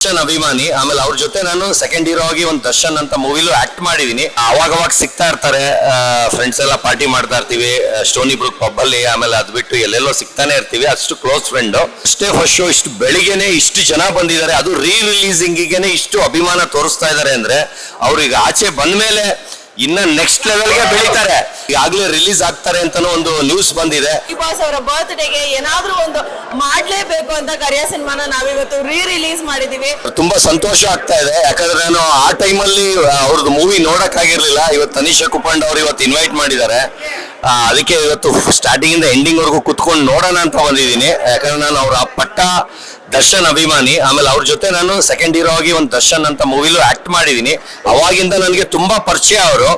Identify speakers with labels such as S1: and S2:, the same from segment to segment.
S1: ದರ್ಶನ್ ಅಭಿಮಾನಿ. ಆಮೇಲೆ ಅವ್ರ ಜೊತೆ ನಾನು ಸೆಕೆಂಡ್ ಹೀರೋ ಆಗಿ ಒಂದು ದರ್ಶನ್ ಅಂತ ಮೂವಿಲೂ ಆಕ್ಟ್ ಮಾಡಿದೀನಿ. ಅವಾಗ ಸಿಗ್ತಾ ಇರ್ತಾರೆ, ಫ್ರೆಂಡ್ಸ್ ಎಲ್ಲ ಪಾರ್ಟಿ ಮಾಡ್ತಾ ಇರ್ತೀವಿ ಸ್ಟೋನಿ ಬ್ರೂಕ್ ಪಬ್ ಅಲ್ಲಿ. ಆಮೇಲೆ ಅದ್ ಬಿಟ್ಟು ಎಲ್ಲೆಲ್ಲೋ ಸಿಗ್ತಾನೆ ಇರ್ತೀವಿ, ಅಷ್ಟು ಕ್ಲೋಸ್ ಫ್ರೆಂಡ್. ಅಷ್ಟೇ ಫಸ್ಟ್ ಶೋ ಇಷ್ಟು ಬೆಳಿಗ್ಗೆನೆ ಇಷ್ಟು ಜನ ಬಂದಿದ್ದಾರೆ, ಅದು ರಿಲೀಸಿಂಗಿಗೆ ಇಷ್ಟು ಅಭಿಮಾನ ತೋರಿಸ್ತಾ ಇದ್ದಾರೆ ಅಂದ್ರೆ ಅವ್ರಿಗೆ ಆಚೆ ಬಂದ್ಮೇಲೆ ಇನ್ನ ನೆಕ್ಸ್ಟ್ ಲೆವೆಲ್ಗೆ ಬೆಳೀತಾರೆ. ಈಗಾಗಲೇ ರಿಲೀಸ್ ಆಗ್ತಾರೆ ಅಂತಾನೂ ಒಂದು ನ್ಯೂಸ್ ಬಂದಿದೆ.
S2: ಬಾಸ್ ಅವರ ಬರ್ತ್ಡೇಗೆ ಏನಾದ್ರೂ ಒಂದು ಮಾಡ್ಲೇಬೇಕು ಅಂತ ಕರಿಯ ಸಿನಿಮಾನ ನಾವಿವತ್ತು ರಿಲೀಸ್ ಮಾಡಿದೀವಿ.
S1: ತುಂಬಾ ಸಂತೋಷ ಆಗ್ತಾ ಇದೆ, ಯಾಕಂದ್ರೆ ನಾನು ಆ ಟೈಮಲ್ಲಿ ಅವ್ರದ್ದು ಮೂವಿ ನೋಡಕ್ ಆಗಿರ್ಲಿಲ್ಲ. ಇವತ್ತು ತನಿಷಾ ಕುಪ್ಪಂಡ್ ಅವ್ರು ಇವತ್ತು ಇನ್ವೈಟ್ ಮಾಡಿದ್ದಾರೆ, ಅದಕ್ಕೆ ಇವತ್ತು ಸ್ಟಾರ್ಟಿಂಗ್ ಇಂದ ಎಂಡಿಂಗ್ ವರ್ಗು ಕುತ್ಕೊಂಡು ನೋಡೋಣ ಅಂತ ಬಂದಿದ್ದೀನಿ. ಯಾಕಂದ್ರೆ ನಾನು ಅವ್ರ ಪಟ್ಟ ದರ್ಶನ್ ಅಭಿಮಾನಿ. ಆಮೇಲೆ ಅವ್ರ ಜೊತೆ ನಾನು ಸೆಕೆಂಡ್ ಹೀರೋ ಆಗಿ ಒಂದು ದರ್ಶನ್ ಅಂತ ಮೂವಿಲೂ ಆಕ್ಟ್ ಮಾಡಿದೀನಿ. ಅವಾಗಿಂದ ನನಗೆ ತುಂಬಾ ಪರಿಚಯ ಅವರು.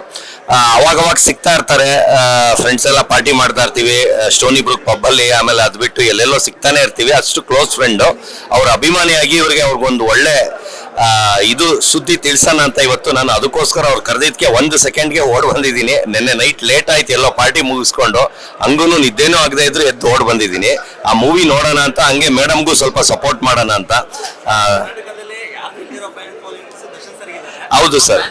S1: ಅವಾಗ ಸಿಗ್ತಾ ಇರ್ತಾರೆ, ಫ್ರೆಂಡ್ಸ್ ಎಲ್ಲ ಪಾರ್ಟಿ ಮಾಡ್ತಾ ಇರ್ತೀವಿ ಸ್ಟೋನಿ ಬ್ರೂಕ್ ಪಬ್ ಅಲ್ಲಿ. ಆಮೇಲೆ ಅದ್ ಬಿಟ್ಟು ಎಲ್ಲೆಲ್ಲೋ ಸಿಗ್ತಾನೆ ಇರ್ತೀವಿ, ಅಷ್ಟು ಕ್ಲೋಸ್ ಫ್ರೆಂಡ್. ಅವ್ರ ಅಭಿಮಾನಿಯಾಗಿ ಅವ್ರಿಗೊಂದು ಒಳ್ಳೆ ಇದು ಸುದ್ದಿ ತಿಳಿಸೋಣ ಅಂತ ಇವತ್ತು ನಾನು ಅದಕ್ಕೋಸ್ಕರ ಅವ್ರು ಕರೆದಿದ್ಕೆ 1 ಸೆಕೆಂಡ್ಗೆ ಓಡ್ ಬಂದಿದ್ದೀನಿ. ನಿನ್ನೆ ನೈಟ್ ಲೇಟ್ ಆಯ್ತು, ಎಲ್ಲೋ ಪಾರ್ಟಿ ಮುಗಿಸ್ಕೊಂಡು, ಹಂಗೂ ನಿದ್ದೇನೂ ಆಗದೆ ಇದ್ರು ಎದ್ದು ಓಡ್ ಬಂದಿದ್ದೀನಿ. ಆ ಮೂವಿ ನೋಡೋಣ ಅಂತ, ಹಂಗೆ ಮೇಡಮ್ಗೂ ಸ್ವಲ್ಪ ಸಪೋರ್ಟ್ ಮಾಡೋಣ ಅಂತ. ಹೌದು ಸರ್.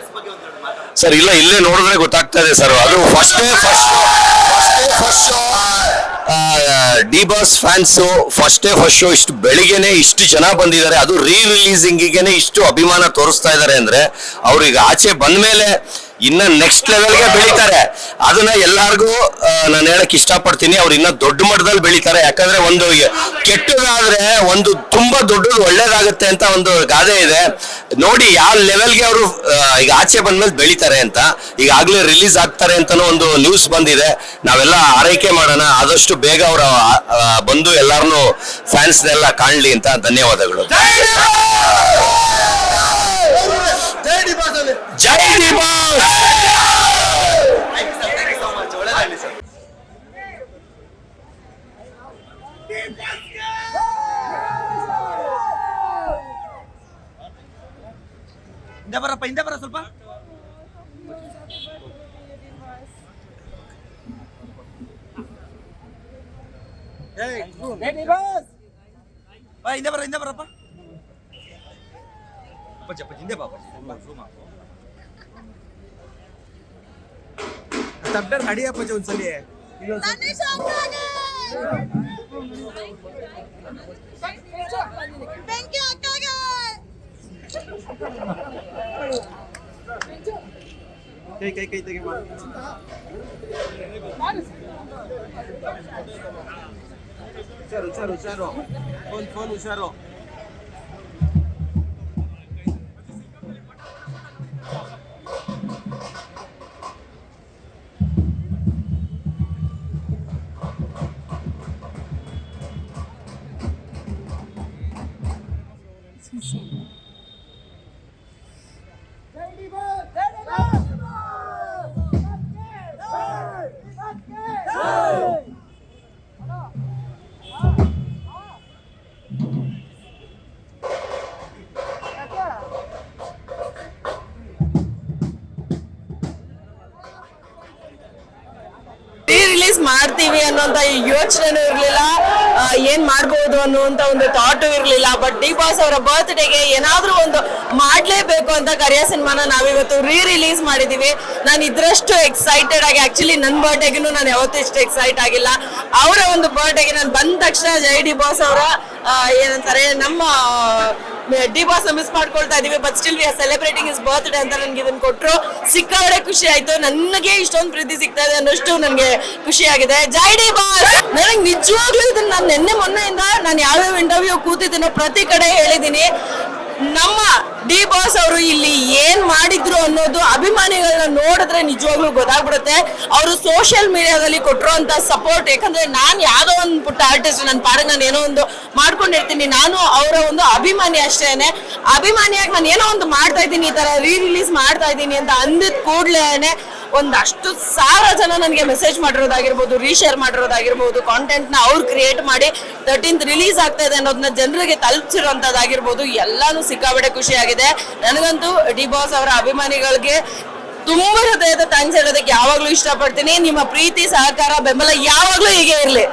S1: ಸರ್ ಇಲ್ಲ, ಇಲ್ಲೇ ನೋಡಿದ್ರೆ ಗೊತ್ತಾಗ್ತಾ ಇದೆ ಸರ್. ಅದು first D boss fans first show ಇಷ್ಟು ಬೆಳಿಗ್ಗೆನೆ ಇಷ್ಟು ಜನ ಬಂದಿದ್ದಾರೆ, ಅದು ರಿಲೀಸಿಂಗಿಗೆ ಇಷ್ಟು ಅಭಿಮಾನ ತೋರಿಸ್ತಾ ಇದ್ದಾರೆ ಅಂದ್ರೆ ಅವ್ರಿಗೆ ಆಚೆ ಬಂದ್ಮೇಲೆ ಇನ್ನ ನೆಕ್ಸ್ಟ್ ಲೆವೆಲ್ಗೆ ಬೆಳೀತಾರೆ. ಅದನ್ನ ಎಲ್ಲಾರ್ಗು ನಾನು ಹೇಳಕ್ ಇಷ್ಟಪಡ್ತೀನಿ. ಅವ್ರು ಇನ್ನ ದೊಡ್ಡ ಮಟ್ಟದಲ್ಲಿ ಬೆಳೀತಾರೆ. ಯಾಕಂದ್ರೆ ಒಂದು ಕೆಟ್ಟದಾದ್ರೆ ಒಂದು ತುಂಬಾ ದೊಡ್ಡದು ಒಳ್ಳೇದಾಗುತ್ತೆ ಅಂತ ಒಂದು ಗಾದೆ ಇದೆ. ನೋಡಿ ಯಾವ ಲೆವೆಲ್ಗೆ ಅವರು ಈಗ ಆಚೆ ಬಂದ್ಮೇಲೆ ಬೆಳೀತಾರೆ ಅಂತ. ಈಗಾಗಲೇ ರಿಲೀಸ್ ಆಗ್ತಾರೆ ಅಂತಾನೂ ಒಂದು ನ್ಯೂಸ್ ಬಂದಿದೆ. ನಾವೆಲ್ಲ ಆರೈಕೆ ಮಾಡೋಣ, ಆದಷ್ಟು ಬೇಗ ಅವರ ಬಂದು ಎಲ್ಲಾರನ್ನು ಫ್ಯಾನ್ಸ್ನೆಲ್ಲ ಕಾಣ್ಲಿ ಅಂತ. ಧನ್ಯವಾದಗಳು. ಜೈ ಡಿ ಬಾಸ್.
S3: ಹಿಂದೆ ಬರ ಸ್ವಲ್ಪ. ಹಿಂದೆ ಬರಪ್ಪ. ಹಿಂದೆ ಬಾಪ ತಪ್ಪರ್ ಹಡಿಯಪ್ಪ ಒಂದ್ಸಲಿ. ಕೈ ತೆಗೆ ಮಾಡಿ. ಹುಷಾರು ಫೋನ್ ಹುಷಾರು.
S2: ರಿಲೀಸ್ ಮಾಡ್ತೀವಿ ಅನ್ನೋಂತ ಯೋಚನೆನೂ ಇರ್ಲಿಲ್ಲ, ಏನ್ ಮಾಡ್ಬೋದು ಅನ್ನುವಂತ ಒಂದು ಥಾಟು ಇರ್ಲಿಲ್ಲ. ಬಟ್ ಡಿ ಬಾಸ್ ಅವರ ಬರ್ತ್ಡೇಗೆ ಏನಾದ್ರೂ ಒಂದು ಮಾಡ್ಲೇಬೇಕು ಅಂತ ಕರಿಯ ಸಿನಿಮಾನ ನಾವಿವತ್ತು ರಿಲೀಸ್ ಮಾಡಿದೀವಿ. ನಾನು ಇದ್ರಷ್ಟು ಎಕ್ಸೈಟೆಡ್ ಆಗಿ, ಆಕ್ಚುಲಿ ನನ್ನ ಬರ್ಡೇಗೂ ನಾನು ಯಾವತ್ತೂ ಇಷ್ಟು ಎಕ್ಸೈಟ್ ಆಗಿಲ್ಲ. ಅವರ ಒಂದು ಬರ್ಡೇಗೆ ನಾನು ಬಂದ ತಕ್ಷಣ ಜೈ ಡಿ ಬಾಸ್ ಅವರ ಏನಂತಾರೆ ನಮ್ಮ ಡಿ ಬಾಸ್ ಮಿಸ್ ಮಾಡ್ಕೊಳ್ತಾ ಇದೀವಿ. But still we are celebrating his birthday ಅಂತ ನನ್ಗೆ ಇದನ್ನ ಕೊಟ್ಟರು. ಸಿಕ್ಕಾಡೆ ಖುಷಿ ಆಯ್ತು. ನನಗೆ ಇಷ್ಟೊಂದು ಪ್ರೀತಿ ಸಿಗ್ತಾ ಇದೆ ಅನ್ನೋಷ್ಟು ನನಗೆ ಖುಷಿ ಆಗಿದೆ. ಜೈ ಡಿ ಬಾಸ್. ನನಗೆ ನಿಜವಾಗ್ಲೂ ಇದನ್ನ ನಾನು ನಿನ್ನೆ ಮೊನ್ನೆಯಿಂದ ನಾನು ಯಾವ್ಯಾವ ಇಂಟರ್ವ್ಯೂ ಕೂತಿದ್ದೀನೋ ಪ್ರತಿ ಕಡೆ ಹೇಳಿದ್ದೀನಿ, ನಮ್ಮ ಡಿ ಬಾಸ್ ಅವರು ಇಲ್ಲಿ ಏನ್ ಮಾಡಿದ್ರು ಅನ್ನೋದು ಅಭಿಮಾನಿಗಳನ್ನ ನೋಡಿದ್ರೆ ನಿಜವಾಗ್ಲೂ ಗೊತ್ತಾಗ್ಬಿಡುತ್ತೆ. ಅವರು ಸೋಷಿಯಲ್ ಮೀಡಿಯಾದಲ್ಲಿ ಕೊಟ್ಟಿರುವಂತ ಸಪೋರ್ಟ್. ಯಾಕಂದ್ರೆ ನಾನು ಯಾವ್ದೋ ಒಂದು ಪುಟ್ಟ ಆರ್ಟಿಸ್ಟ್, ನನ್ನ ಪಾಡಿಗೆ ನಾನು ಏನೋ ಒಂದು ಮಾಡ್ಕೊಂಡಿರ್ತೀನಿ, ನಾನು ಅವರ ಒಂದು ಅಭಿಮಾನಿ ಅಷ್ಟೇನೆ. ಅಭಿಮಾನಿಯಾಗಿ ನಾನು ಏನೋ ಒಂದು ಮಾಡ್ತಾ ಇದ್ದೀನಿ, ಈ ತರ ರಿಲೀಸ್ ಮಾಡ್ತಾ ಇದ್ದೀನಿ ಅಂತ ಅಂದಿದ್ ಕೂಡ್ಲೇನೆ ಒಂದಷ್ಟು ಸಾವಿರ ಜನ ನನಗೆ ಮೆಸೇಜ್ ಮಾಡಿರೋದಾಗಿರ್ಬೋದು, ರೀಶೇರ್ ಮಾಡಿರೋದಾಗಿರ್ಬೋದು, ಕಾಂಟೆಂಟ್ ನ ಅವ್ರು ಕ್ರಿಯೇಟ್ ಮಾಡಿ 13th ರಿಲೀಸ್ ಆಗ್ತಾ ಇದೆ ಅನ್ನೋದನ್ನ ಜನರಿಗೆ ತಲುಪಿಸಿರೋಂಥದ್ದಾಗಿರ್ಬೋದು, ಎಲ್ಲಾನು ಸಿಕ್ಕಾಬಡೆ ಖುಷಿ ಆಗಿದೆ. ನನಗಂತೂ ಡಿ ಬಾಸ್ ಅವರ ಅಭಿಮಾನಿಗಳಿಗೆ ತುಂಬಾ ಹೃದಯದ ಥ್ಯಾಂಕ್ಸ್ ಹೇಳೋದಕ್ಕೆ ಯಾವಾಗ್ಲೂ ಇಷ್ಟಪಡ್ತೀನಿ. ನಿಮ್ಮ ಪ್ರೀತಿ, ಸಹಕಾರ, ಬೆಂಬಲ ಯಾವಾಗ್ಲೂ ಹೀಗೆ ಇರ್ಲಿ.